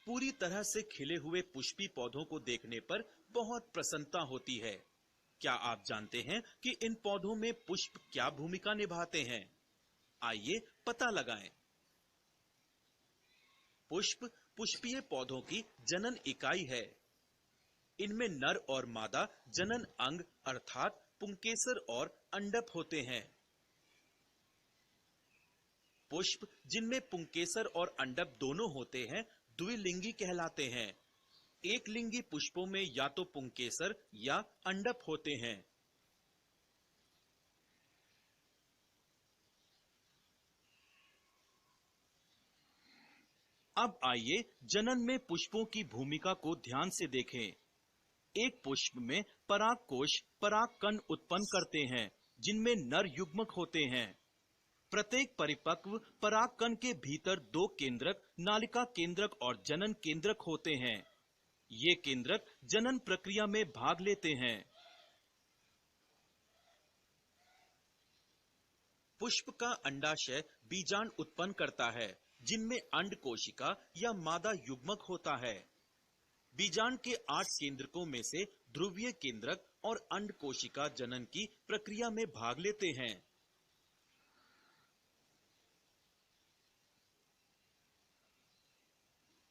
पूरी तरह से खिले हुए पुष्पी पौधों को देखने पर बहुत प्रसन्नता होती है। क्या आप जानते हैं कि इन पौधों में पुष्प क्या भूमिका निभाते हैं? आइए पता लगाएं। पुष्प पुष्पीय पौधों की जनन इकाई है। इनमें नर और मादा जनन अंग अर्थात पुंकेसर और अंडक होते हैं। पुष्प जिनमें पुंकेसर और अंडक दोनों होते हैं द्विलिंगी कहलाते हैं। एक लिंगी पुष्पों में या तो पुंकेसर या अंडक होते हैं। अब आइए जनन में पुष्पों की भूमिका को ध्यान से देखें। एक पुष्प में परागकोश परागकण उत्पन्न करते हैं जिनमें नर युग्मक होते हैं। प्रत्येक परिपक्व परागकण के भीतर दो केंद्रक, नालिका केंद्रक और जनन केंद्रक होते हैं। ये केंद्रक जनन प्रक्रिया में भाग लेते हैं। पुष्प का अंडाशय बीजांड उत्पन्न करता है जिनमें अंड कोशिका या मादा युग्मक होता है। बीजांड के 8 केंद्रकों में से ध्रुवीय केंद्रक और अंड कोशिका जनन की प्रक्रिया में भाग लेते हैं।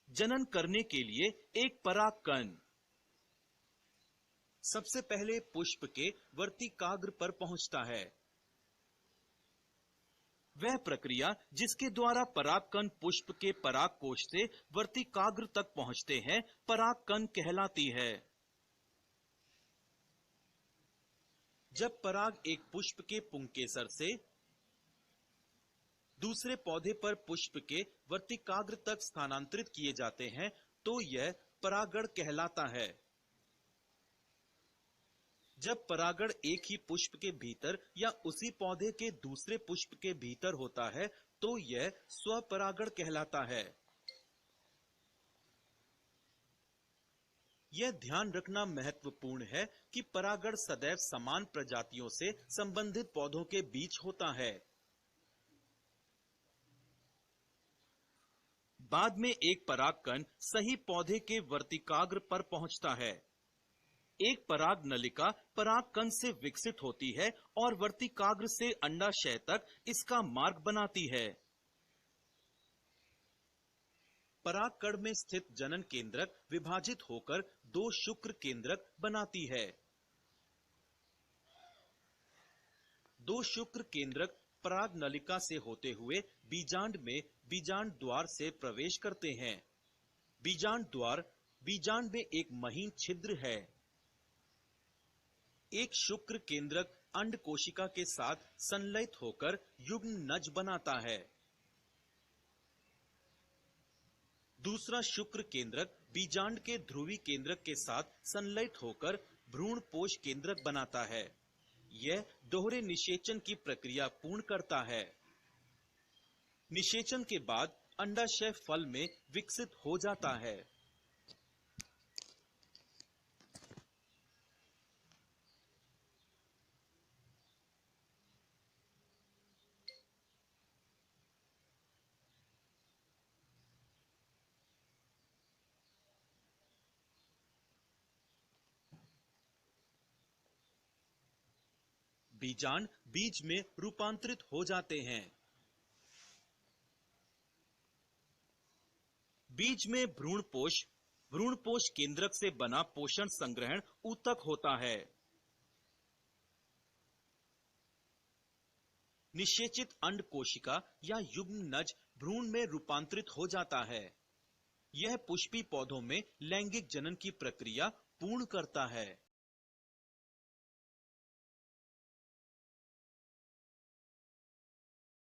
जनन करने के लिए एक परागकण सबसे पहले पुष्प के वर्तिकाग्र पर पहुंचता है। वह प्रक्रिया जिसके द्वारा परागकण पुष्प के परागकोश से वर्तिकाग्र तक पहुंचते हैं परागकण कहलाती है। जब पराग एक पुष्प के पुंकेसर से दूसरे पौधे पर पुष्प के वर्तिकाग्र तक स्थानांतरित किए जाते हैं तो यह परागण कहलाता है। जब परागण एक ही पुष्प के भीतर या उसी पौधे के दूसरे पुष्प के भीतर होता है तो यह स्वपरागण कहलाता है। यह ध्यान रखना महत्वपूर्ण है कि परागण सदैव समान प्रजातियों से संबंधित पौधों के बीच होता है। बाद में एक परागकण सही पौधे के वर्तिकाग्र पर पहुंचता है। एक पराग नलिका परागकण से विकसित होती है और वर्तिकाग्र से अंडाशय तक इसका मार्ग बनाती है। परागकण में स्थित जनन केंद्रक विभाजित होकर 2 शुक्र केंद्रक बनाती है। 2 शुक्र केंद्रक पराग नलिका से होते हुए बीजांड में बीजांड द्वार से प्रवेश करते हैं। बीजांड द्वार बीजांड में एक महीन छिद्र है। एक शुक्र केंद्रक अंड कोशिका के साथ संलयित होकर युग्म नज बनाता है। दूसरा शुक्र केंद्रक बीजांड के ध्रुवी केंद्रक के साथ संलयित होकर भ्रूणपोष केंद्रक बनाता है। यह दोहरे निषेचन की प्रक्रिया पूर्ण करता है। निषेचन के बाद अंडाशय फल में विकसित हो जाता है। बीजांड बीज में रूपांतरित हो जाते हैं। बीज में भ्रूणपोष केंद्रक से बना पोषण संग्रहण ऊतक होता है। निषेचित अंड कोशिका या युग्म नज भ्रूण में रूपांतरित हो जाता है। यह पुष्पी पौधों में लैंगिक जनन की प्रक्रिया पूर्ण करता है।